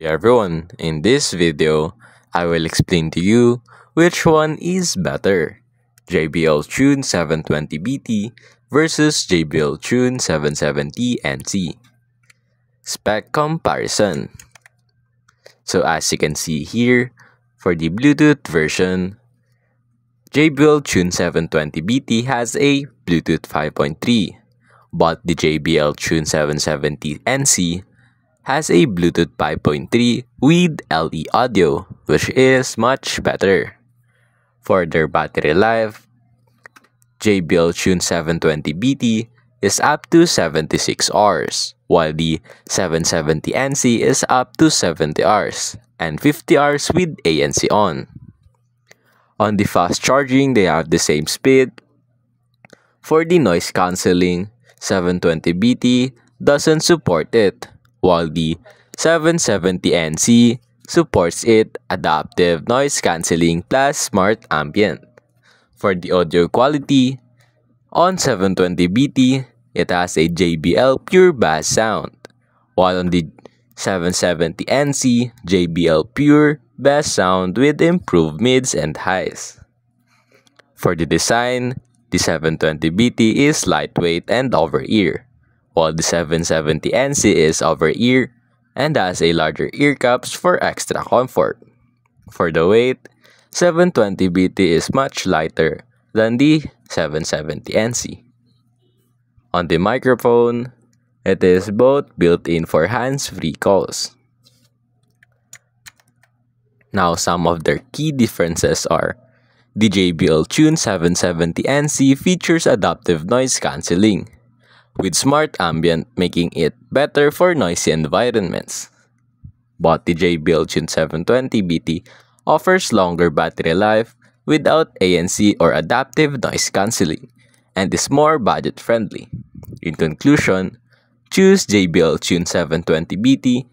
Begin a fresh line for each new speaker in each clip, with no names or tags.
Hey everyone, in this video, I will explain to you which one is better, JBL Tune 720BT versus JBL Tune 770NC. Spec comparison. So as you can see here, for the Bluetooth version, JBL Tune 720BT has a Bluetooth 5.3, but the JBL Tune 770NC has a Bluetooth 5.3 with LE audio, which is much better. For their battery life, JBL Tune 720BT is up to 76 hours, while the 770NC is up to 70 hours, and 50 hours with ANC on. On the fast charging, they have the same speed. For the noise cancelling, 720BT doesn't support it, while the 770NC supports it adaptive noise cancelling plus smart ambient. For the audio quality, on 720BT, it has a JBL pure bass sound, while on the 770NC, JBL pure bass sound with improved mids and highs. For the design, the 720BT is lightweight and over-ear, while the 770NC is over-ear and has a larger ear cups for extra comfort. For the weight, 720BT is much lighter than the 770NC. On the microphone, it is both built-in for hands-free calls. Now some of their key differences are: the JBL Tune 770NC features adaptive noise cancelling, with smart ambient making it better for noisy environments. But the JBL Tune 720BT offers longer battery life without ANC or adaptive noise cancelling, and is more budget-friendly. In conclusion, choose JBL Tune 720BT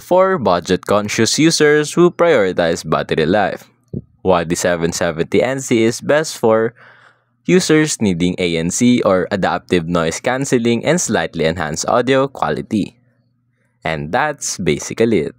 for budget-conscious users who prioritize battery life, while the 770NC is best for users needing ANC or adaptive noise cancelling and slightly enhanced audio quality. And that's basically it.